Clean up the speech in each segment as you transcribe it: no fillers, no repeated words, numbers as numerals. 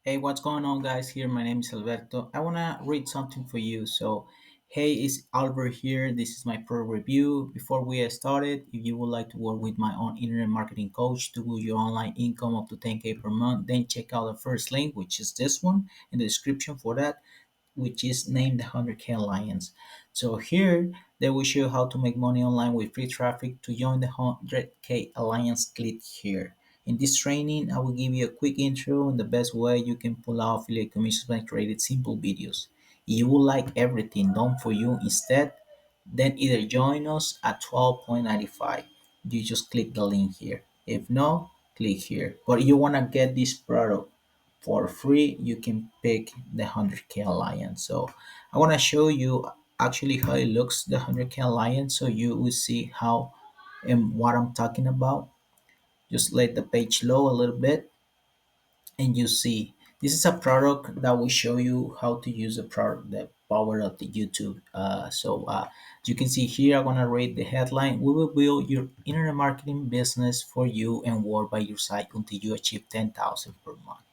Hey, what's going on, guys? Here, my name is Alberto. I want to read something for you. So, hey, it's Albert here. This is my pro review. Before we get started, if you would like to work with my own internet marketing coach to boost your online income up to 10K per month, then check out the first link, which is this one in the description for that, which is named the 100K Alliance. So here they will show you how to make money online with free traffic. To join the 100K Alliance, click here. In this training, I will give you a quick intro and the best way you can pull out affiliate commissions by creating simple videos. If you would like everything done for you instead, then either join us at 12.95. You just click the link here. If no, click here. But you want to get this product for free, you can pick the 100K Alliance. So I want to show you actually how it looks, the 100K Alliance, so you will see how and what I'm talking about. Just let the page load a little bit and you see this is a product that will show you how to use the product, the power of the YouTube. As you can see here, I'm gonna read the headline. We will build your internet marketing business for you and work by your side until you achieve 10,000 per month.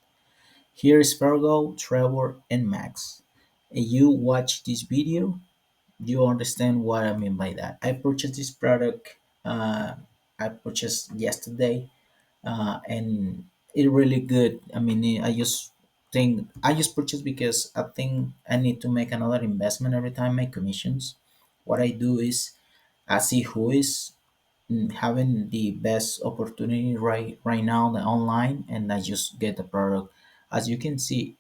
Here is Virgo, Trevor, and Max. And you watch this video, you understand what I mean by that. I purchased this product. I purchased yesterday, and it really good. I mean, I just purchased because I think I need to make another investment every time I make commissions. What I do is I see who is having the best opportunity right now the online, and I just get the product. As you can see,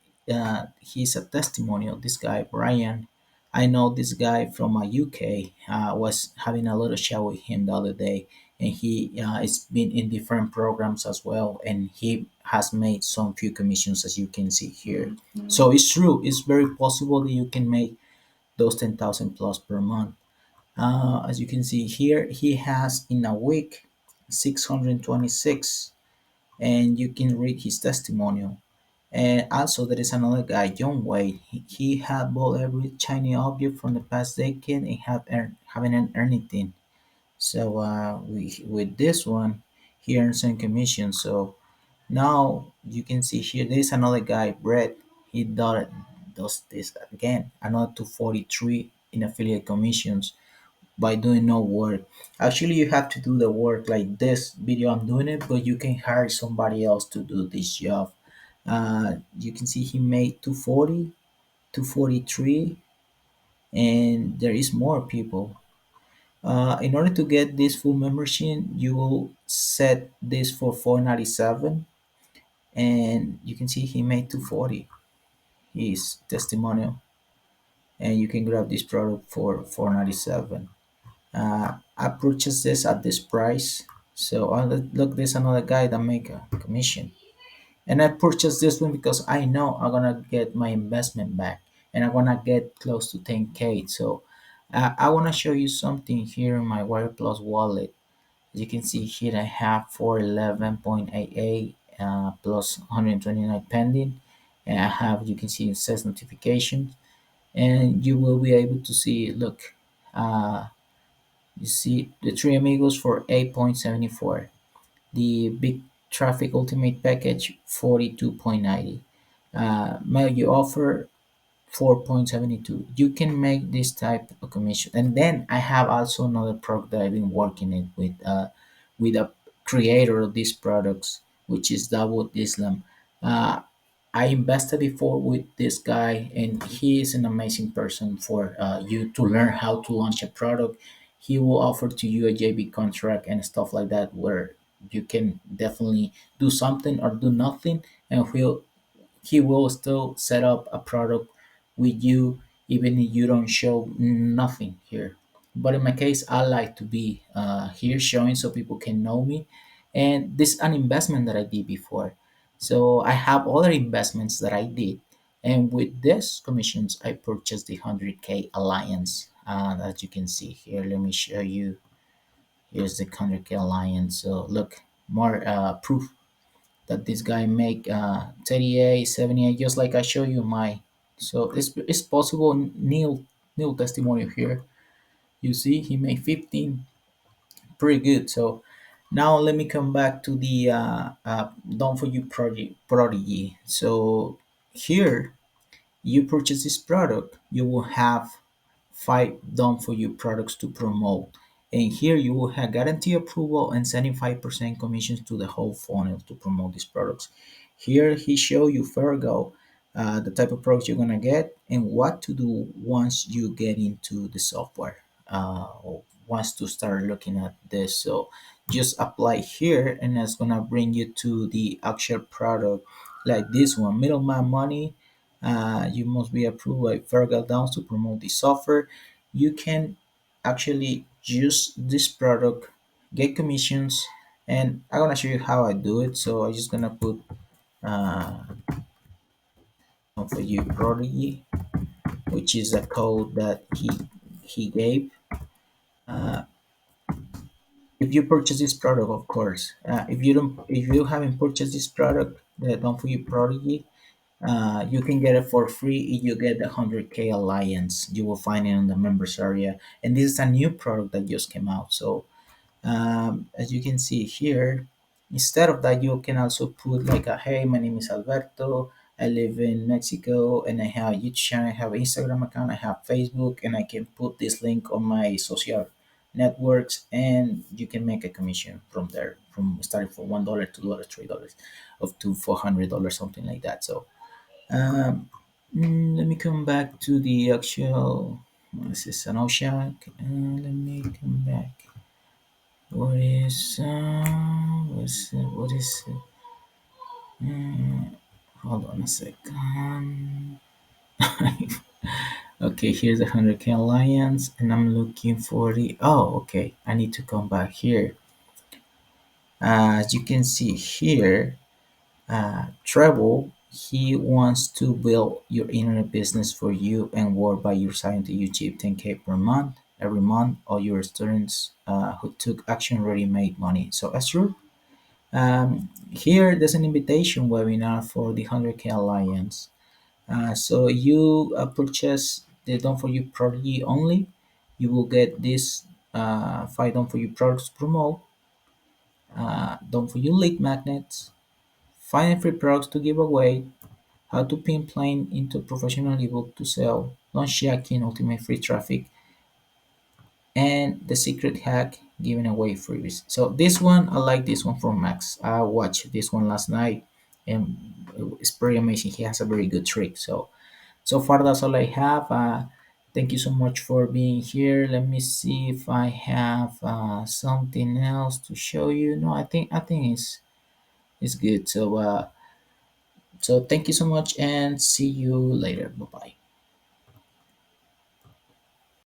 he's a testimonial. This guy Brian, I know this guy from UK. Was having a little chat with him the other day, and he has been in different programs as well, and he has made some few commissions as you can see here. So it's true, it's very possible that you can make those 10,000 plus per month. As you can see here, he has in a week 626, and you can read his testimonial. And also, there is another guy, John Wade. He had bought every shiny object from the past decade and haven't earned anything. So with this one, he earns some commission. So now you can see here, there is another guy, Brett. He does this again, another 243 in affiliate commissions by doing no work. Actually, you have to do the work like this video. I'm doing it, but you can hire somebody else to do this job. You can see he made 240, 243, and there is more people. In order to get this full membership, you will set this for 497, and you can see he made 240. His testimonial, and you can grab this product for 497. I purchased this at this price. So look, there's another guy that make a commission, and I purchased this one because I know I'm gonna get my investment back, and I'm gonna get close to 10K. So I want to show you something here in my Wire Plus wallet. As you can see here, I have 411.88 plus 129 pending, and I have, you can see it says notifications, and you will be able to see. Look. You see the three amigos for 8.74. The big traffic ultimate package 42.90. You offer 4.72. You can make this type of commission. And then I have also another product that I've been working it with a creator of these products, which is Dawood Islam. Uh, I invested before with this guy, and he is an amazing person for you to learn how to launch a product. He will offer to you a JB contract and stuff like that, where you can definitely do something or do nothing, and he will still set up a product with you even if you don't show nothing here. But in my case, I like to be here showing so people can know me, and this is an investment that I did before. So I have other investments that I did, and with this commissions, I purchased the 100K Alliance. As you can see here, let me show you. Here's the 100K Alliance. So look, more proof that this guy make 38, 78, just like I show you my. So it's possible. Neil testimonial here. You see, he made 15, pretty good. So Now let me come back to the done for you prodigy. So here you purchase this product, you will have five done for you products to promote. And here you will have guarantee approval and 75% commissions to the whole funnel to promote these products. Here he show you Fergo, the type of products you're gonna get and what to do once you get into the software. Or wants to start looking at this. So just apply here and it's gonna bring you to the actual product like this one, middleman money. You must be approved by Fergal Downs to promote the software. You can actually use this product, get commissions, and I'm gonna show you how I do it. So I'm just gonna put uh, for you prodigy, which is a code that he gave. Uh, if you purchase this product, of course. If you haven't purchased this product, the Done for You Prodigy, you can get it for free if you get the 100K Alliance. You will find it in the members area. And this is a new product that just came out. So as you can see here, instead of that, you can also put like a hey, my name is Alberto. I live in Mexico and I have a YouTube channel, I have an Instagram account, I have Facebook, and I can put this link on my social networks and you can make a commission from there, from starting from $1, $2, $3, up to $400, something like that. So um, let me come back to the actual. This is an ocean. Let me come back. What is hold on a second. Okay, here's a 100K alliance and I'm looking for the okay, I need to come back here. As you can see here, Trevor, he wants to build your internet business for you and work by your side until you achieve 10K per month. Every month, all your students who took action already made money. So as true. Here, there's an invitation webinar for the 100K Alliance. So you purchase the Done For You product only. You will get this five Done For You products to promote, Done For You lead magnets, five and free products to give away, how to pin plane into professional ebook to sell, launch jacking, ultimate free traffic, and the secret hack giving away freebies. So this one, I like this one from Max. I watched this one last night and it's pretty amazing. He has a very good trick. So far that's all I have. Thank you so much for being here. Let me see if I have something else to show you. No, I think it's good. So thank you so much and see you later. Bye bye.